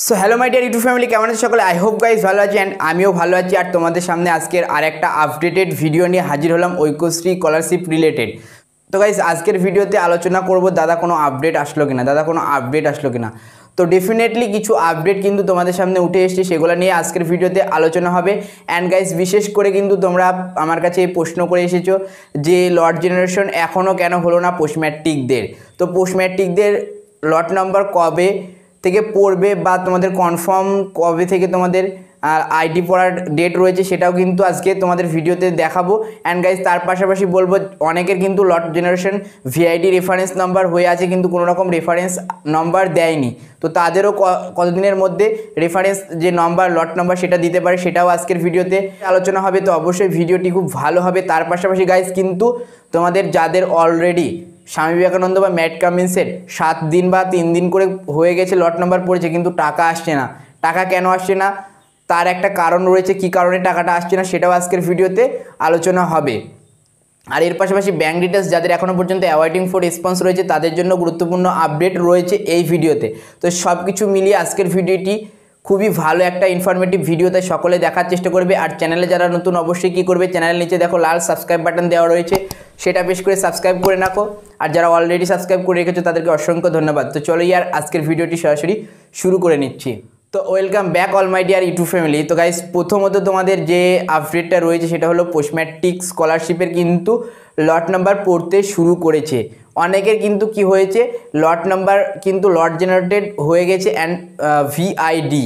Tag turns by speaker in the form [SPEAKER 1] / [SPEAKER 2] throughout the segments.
[SPEAKER 1] So hello my dear YouTube family, কেমন আছে সকলে? আই হোপ গাইজ ভালো আছি অ্যান্ড আমিও ভালো আছি। আর তোমাদের সামনে আজকের আরেকটা আপডেটেড ভিডিও নিয়ে হাজির হলাম ঐক্যশ্রী স্কলারশিপ রিলেটেড। তো গাইজ আজকের ভিডিওতে আলোচনা করব দাদা কোনো আপডেট আসলো কিনা। তো ডেফিনেটলি কিছু আপডেট কিন্তু তোমাদের সামনে উঠে এসেছে, সেগুলো নিয়ে আজকের ভিডিওতে আলোচনা হবে। অ্যান্ড গাইজ বিশেষ করে কিন্তু তোমরা আমার কাছে এই প্রশ্ন করে এসেছো যে লট জেনারেশন এখনও কেন হলো না পোস্ট ম্যাট্রিকদের। তো পোস্ট ম্যাট্রিকদের লট নাম্বার কবে থেকে পড়বে বা তোমাদের কনফার্ম কবে থেকে তোমাদের আইডি পড়ার ডেট রয়েছে সেটাও কিন্তু আজকে তোমাদের ভিডিওতে দেখাবো। অ্যান্ড গাইজ তার পাশাপাশি বলবো অনেকের কিন্তু লট জেনারেশন ভিআইডি রেফারেন্স নাম্বার হয়ে আছে কিন্তু কোনো রকম রেফারেন্স নাম্বার দেয়নি, তো তাদেরও কতদিনের মধ্যে রেফারেন্স যে নাম্বার লট নাম্বার সেটা দিতে পারে সেটাও আজকের ভিডিওতে আলোচনা হবে। তো অবশ্যই ভিডিওটি খুব ভালো হবে। তার পাশাপাশি গাইজ কিন্তু তোমাদের যাদের অলরেডি স্বামী বিবেকানন্দ বা ম্যাট কামিন্সের 7 দিন বা 3 দিন করে হয়ে গেছে লট নাম্বার পড়েছে কিন্তু টাকা আসছে না, টাকা কেন আসছে না তার একটা কারণ রয়েছে, কী কারণে টাকাটা আসছে না সেটাও আজকের ভিডিওতে আলোচনা হবে। আর এর পাশাপাশি ব্যাঙ্ক ডিটেলস যাদের এখনও পর্যন্ত অ্যাওয়ার্ডিং ফর রেসপন্স রয়েছে তাদের জন্য গুরুত্বপূর্ণ আপডেট রয়েছে এই ভিডিওতে। তো সব কিছু মিলিয়ে আজকের ভিডিওটি খুবই ভালো একটা ইনফরমেটিভ ভিডিও, তাই সকলে দেখার চেষ্টা করবে। আর চ্যানেলে যারা নতুন অবশ্যই কী করবে, চ্যানেলের নিচে দেখো লাল সাবস্ক্রাইব বাটন দেওয়া রয়েছে, সেটা বেশ করে সাবস্ক্রাইব করে রাখো। আর যারা অলরেডি সাবস্ক্রাইব করে রেখেছো তাদেরকে অসংখ্য ধন্যবাদ। তো চলো আর আজকের ভিডিওটি সরাসরি শুরু করে নিচ্ছি। তো welcome back all my dear YouTube family. তো গাইস প্রথমত তোমাদের যে আপডেটটা রয়েছে সেটা হলো পোস্ট ম্যাট্রিক স্কলারশিপের কিন্তু লট নাম্বার পড়তে শুরু করেছে। অনেকের কিন্তু কি হয়েছে, লট নাম্বার কিন্তু লট জেনারেটেড হয়ে গেছে অ্যান্ড ভিআইডি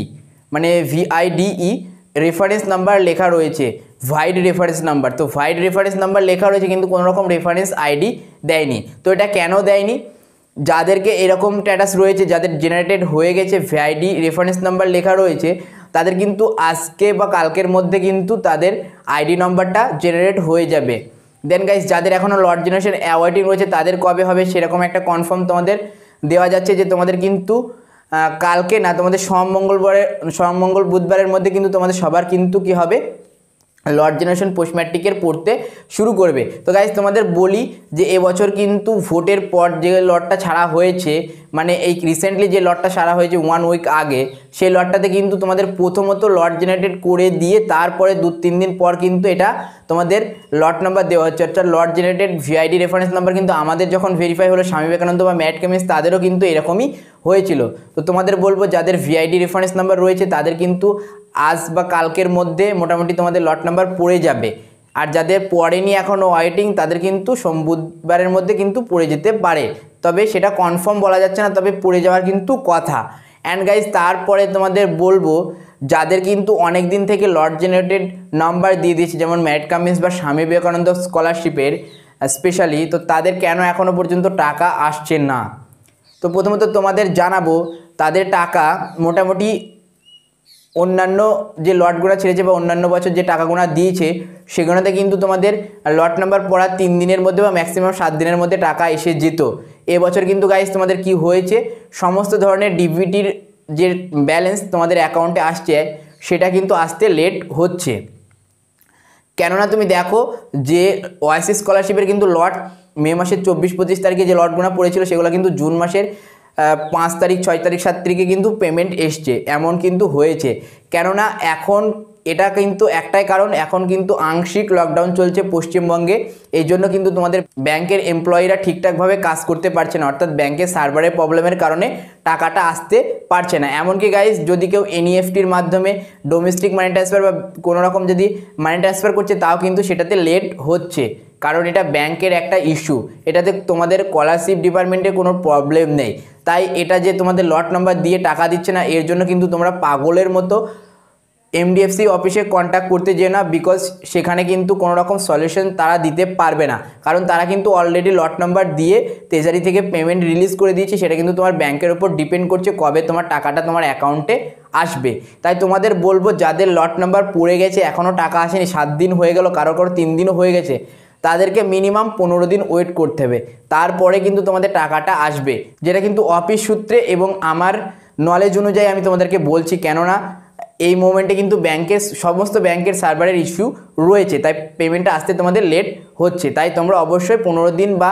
[SPEAKER 1] মানে ভিআইডিই রেফারেন্স নাম্বার লেখা রয়েছে, ভাইড রেফারেন্স নাম্বার। তো ভাইড রেফারেন্স নাম্বার লেখা রয়েছে কিন্তু কোনো রকম রেফারেন্স আইডি দেয়নি। তো এটা কেন দেয়নি? যাদেরকে এরকম স্ট্যাটাস রয়েছে, যাদের জেনারেটেড হয়ে গেছে ভিআইডি রেফারেন্স নাম্বার লেখা রয়েছে, তাদের কিন্তু আজকে বা কালকের মধ্যে কিন্তু তাদের আইডি নাম্বারটা জেনারেট হয়ে যাবে। দেন গাইস যাদের এখনও লট জেনারেশন অ্যাওয়ার্ডিং রয়েছে তাদের কবে হবে সেরকম একটা কনফার্ম তোমাদের দেওয়া যাচ্ছে যে তোমাদের কিন্তু কালকে না, তোমাদের সোম মঙ্গল বুধবারের মধ্যে কিন্তু তোমাদের সবার কিন্তু কি হবে, লট জেনারেশন পোস্ট ম্যাট্রিকের পড়তে শুরু করবে। তো গাইজ তোমাদের বলি যে এবছর কিন্তু ভোটের পর যে লটটা ছাড়া হয়েছে, মানে এই রিসেন্টলি যে লটটা ছাড়া হয়েছে 1 উইক আগে, সেই লটটাতে কিন্তু তোমাদের প্রথমত লট জেনারেটেড করে দিয়ে তারপরে 2-3 দিন পর কিন্তু এটা তোমাদের লট নাম্বার দেওয়া হচ্ছে। অর্থাৎ লট জেনারেটেড ভিআইডি রেফারেন্স নাম্বার কিন্তু আমাদের যখন ভেরিফাই হলো স্বামী বিবেকানন্দ বা ম্যাট কামিন্স তাদেরও কিন্তু এরকমই হয়েছিল। তো তোমাদের বলবো যাদের ভিআইডি রেফারেন্স নাম্বার রয়েছে তাদের কিন্তু আজ বা কালকের মধ্যে মোটামুটি তোমাদের লট নাম্বার পড়ে যাবে। আর যাদের পড়েনি এখনও ওয়াইটিং তাদের কিন্তু বুধবারের মধ্যে কিন্তু পড়ে যেতে পারে, তবে সেটা কনফার্ম বলা যাচ্ছে না, তবে পড়ে যাওয়ার কিন্তু কথা। অ্যান্ড গাইজ তারপরে তোমাদের বলবো যাদের কিন্তু অনেক দিন থেকে লট জেনারেটেড নাম্বার দিয়ে দিয়েছে, যেমন ম্যাট কামিন্স বা স্বামী বিবেকানন্দ স্কলারশিপের স্পেশালি, তো তাদের কেন এখনও পর্যন্ত টাকা আসছে না। তো প্রথমত তোমাদের জানাবো তাদের টাকা মোটামুটি অন্যান্য যে লটগুলো ছেড়েছে বা অন্যান্য বছর যে টাকাগুলো দিয়েছে সেগুলোতে কিন্তু তোমাদের লট নাম্বার পড়ার 3 দিনের মধ্যে বা ম্যাক্সিমাম 7 দিনের মধ্যে টাকা এসে যেত। এবছর কিন্তু গাইজ তোমাদের কি হয়েছে, সমস্ত ধরনের ডিবিটির যে ব্যালেন্স তোমাদের অ্যাকাউন্টে আসছে সেটা কিন্তু আসতে লেট হচ্ছে। কেননা তুমি দেখো যে ওয়াইসি স্কলারশিপের কিন্তু লট মে মাসের 24-25 তারিখে যে লটগুলো পড়েছিল সেগুলো কিন্তু জুন মাসের 5 তারিখ 6 তারিখ 7 তারিখে কিন্তু পেমেন্ট এসছে, এমন কিন্তু হয়েছে। কেননা এখন এটা কিন্তু একটাই কারণ, এখন কিন্তু আংশিক লকডাউন চলছে পশ্চিমবঙ্গে, এই জন্য কিন্তু তোমাদের ব্যাংকের এমপ্লয়িরা ঠিকঠাকভাবে কাজ করতে পারছে না, অর্থাৎ ব্যাংকের সার্ভারের প্রবলেমের কারণে টাকাটা আসতে পারছে না। এমনকি গাইজ যদি কেউ এনইএফটির মাধ্যমে ডোমেস্টিক মানি ট্রান্সফার বা কোনো রকম যদি মানি ট্রান্সফার করছে তাও কিন্তু সেটাতে লেট হচ্ছে, কারণ এটা ব্যাংকের একটা ইস্যু, এটাতে তোমাদের স্কলারশিপ ডিপার্টমেন্টে কোনো প্রবলেম নেই। তাই এটা যে তোমাদের লট নাম্বার দিয়ে টাকা দিচ্ছে না এর জন্য কিন্তু তোমরা পাগলের মতো এমডিএফসি অফিসে কন্ট্যাক্ট করতে যেও না, বিকজ সেখানে কিন্তু কোনো রকম সলিউশন তারা দিতে পারবে না, কারণ তারা কিন্তু অলরেডি লট নাম্বার দিয়ে ট্রেজারি থেকে পেমেন্ট রিলিজ করে দিয়েছে। সেটা কিন্তু তোমার ব্যাংকের উপর ডিপেন্ড করছে কবে তোমার টাকাটা তোমার অ্যাকাউন্টে আসবে। তাই তোমাদের বলবো যাদের লট নাম্বার পড়ে গেছে এখনও টাকা আসেনি, 7 দিন হয়ে গেল, কারো 3 দিনও হয়ে গেছে, তাদেরকে মিনিমাম 15 দিন ওয়েট করতে হবে, তারপরে কিন্তু তোমাদের টাকাটা আসবে। যেটা কিন্তু অফিস সূত্রে এবং আমার নলেজ অনুযায়ী আমি তোমাদেরকে বলছি, কেননা এই মোমেন্টে কিন্তু সমস্ত ব্যাংকের সার্ভারের ইস্যু রয়েছে, তাই পেমেন্টটা আসতে তোমাদের লেট হচ্ছে। তাই তোমরা অবশ্যই 15 দিন বা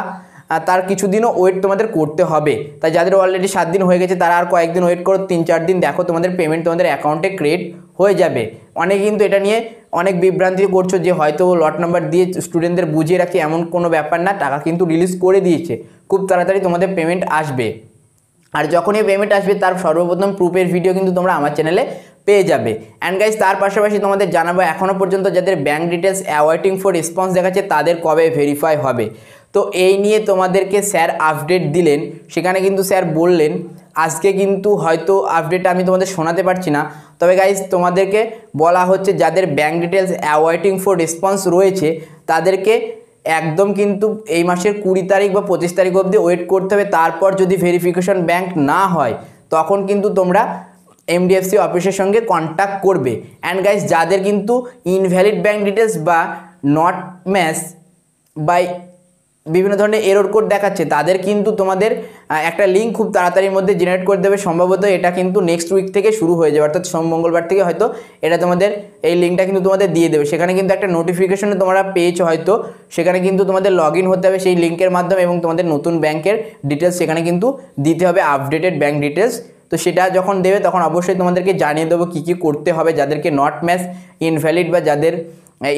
[SPEAKER 1] তার কিছুদিনও ওয়েট তোমাদের করতে হবে। তাই যাদের অলরেডি 7 দিন হয়ে গেছে তারা আর কয়েকদিন ওয়েট করো, 3-4 দিন দেখো তোমাদের পেমেন্ট তোমাদের অ্যাকাউন্টে ক্রেডিট হয়ে যাবে। অনেকে কিন্তু এটা নিয়ে অনেক বিভ্রান্তি করছো যে হয়তো লট নাম্বার দিয়ে স্টুডেন্টদের বুঝিয়ে রাখছে, এমন কোনো ব্যাপার না। টাকা কিন্তু রিলিজ করে দিয়েছে, খুব তাড়াতাড়ি তোমাদের পেমেন্ট আসবে। আর যখনই পেমেন্ট আসবে তার সর্বপ্রথম প্রুফের ভিডিও কিন্তু তোমরা আমার চ্যানেলে পেয়ে যাবে। অ্যান্ড গাইজ তার পাশাপাশি তোমাদের জানাবো এখনও পর্যন্ত যাদের bank details waiting for response দেখাচ্ছে তাদের কবে ভেরিফাই হবে। তো এই নিয়ে তোমাদেরকে স্যার আপডেট দিলেন, সেখানে কিন্তু স্যার বললেন আজকে কিন্তু হয়তো আপডেটটা আমি তোমাদের শোনাতে পারছি না, তবে গাইজ তোমাদেরকে বলা হচ্ছে যাদের bank details waiting for response রয়েছে তাদেরকে একদম কিন্তু এই মাসের 20 তারিখ বা 25 তারিখ অবধি ওয়েট করতে হবে। তারপর যদি ভেরিফিকেশন ব্যাঙ্ক না হয় তখন কিন্তু তোমরা এমডিএফসি অফিসের সঙ্গে কন্ট্যাক্ট করবে। অ্যান্ড গাইজ যাদের কিন্তু ইনভ্যালিড ব্যাঙ্ক ডিটেলস বা নট ম্যাচ বাই বিভিন্ন ধরনের এরর কোড দেখাচ্ছে তাদের কিন্তু তোমাদের একটা লিঙ্ক খুব তাড়াতাড়ির মধ্যে জেনারেট করে দেবে। সম্ভবত এটা কিন্তু নেক্সট উইক থেকে শুরু হয়ে যাবে, অর্থাৎ মঙ্গলবার থেকে হয়তো এটা তোমাদের এই লিঙ্কটা কিন্তু তোমাদের দিয়ে দেবে। সেখানে কিন্তু একটা নোটিফিকেশন তোমরা পেয়েছো হয়তো, সেখানে কিন্তু তোমাদের লগ ইন হতে হবে সেই লিঙ্কের মাধ্যমে এবং তোমাদের নতুন ব্যাংকের ডিটেলস সেখানে কিন্তু দিতে হবে, আপডেটেড ব্যাঙ্ক ডিটেলস। তো সেটা যখন দেবে তখন অবশ্যই তোমাদেরকে জানিয়ে দেবো কী কী করতে হবে যাদেরকে নট ম্যাচ, ইনভ্যালিড বা যাদের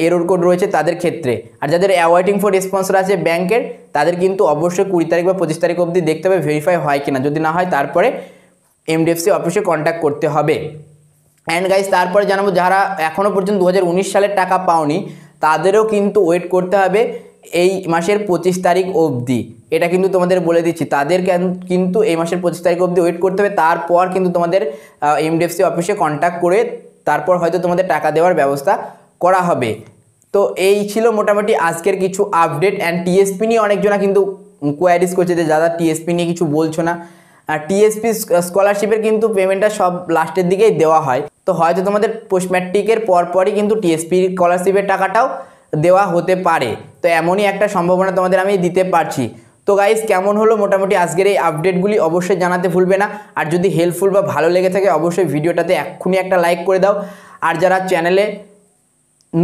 [SPEAKER 1] এরর কোড রয়েছে তাদের ক্ষেত্রে। আর যাদের ওয়েটিং ফর রেসপন্স আছে ব্যাংকের তাদের কিন্তু অবশ্যই 20 তারিখ বা 25 তারিখ অবধি দেখতে হবে ভেরিফাই হয় কিনা, যদি না হয় তারপরে এমডিএফসি অফিসে কন্ট্যাক্ট করতে হবে। অ্যান্ড গাইজ তারপরে জানাবো যারা এখনও পর্যন্ত 2019 সালের টাকা পাওনি তাদেরও কিন্তু ওয়েট করতে হবে এই মাসের 25 তারিখ অবধি। এটা কিন্তু তোমাদের বলে দিচ্ছি, তাদের কিন্তু এই মাসের 25 তারিখ অবধি ওয়েট করতে হবে। তারপর কিন্তু তোমাদের এমডিএফসি অফিসে কন্ট্যাক্ট করে তারপর হয়তো তোমাদের টাকা দেওয়ার ব্যবস্থা করা হবে। তো এই ছিল মোটামুটি আজকের কিছু আপডেট। অ্যান্ড টিএসপি নিয়ে অনেকজনা কিন্তু কোয়ারিজ করছে যে দাদা টিএসপি নিয়ে কিছু বলছো না। আর টিএসপি স্কলারশিপের কিন্তু পেমেন্টটা সব লাস্টের দিকেই দেওয়া হয়, তো হয়তো তোমাদের পোস্ট ম্যাট্রিকের পরপরই কিন্তু টিএসপি স্কলারশিপের টাকাটাও দেওয়া হতে পারে। তো এমনই একটা সম্ভাবনা তোমাদের আমি দিতে পারছি। তো গাইজ কেমন হলো মোটামুটি আজকের এই আপডেটগুলি অবশ্যই জানাতে ভুলবে না। আর যদি হেল্পফুল বা ভালো লেগে থাকে অবশ্যই ভিডিওটাতে এক্ষুনি একটা লাইক করে দাও। আর যারা চ্যানেলে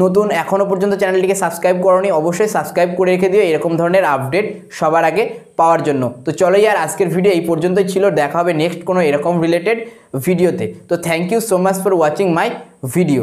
[SPEAKER 1] নতুন এখনও পর্যন্ত চ্যানেলটিকে সাবস্ক্রাইব করোনি অবশ্যই সাবস্ক্রাইব করে রেখে দিও এরকম ধরনের আপডেট সবার আগে পাওয়ার জন্য। তো চলো আর আজকের ভিডিও এই পর্যন্তই ছিল, দেখা হবে নেক্সট কোনো এরকম রিলেটেড ভিডিওতে। তো thank you so much for watching my video.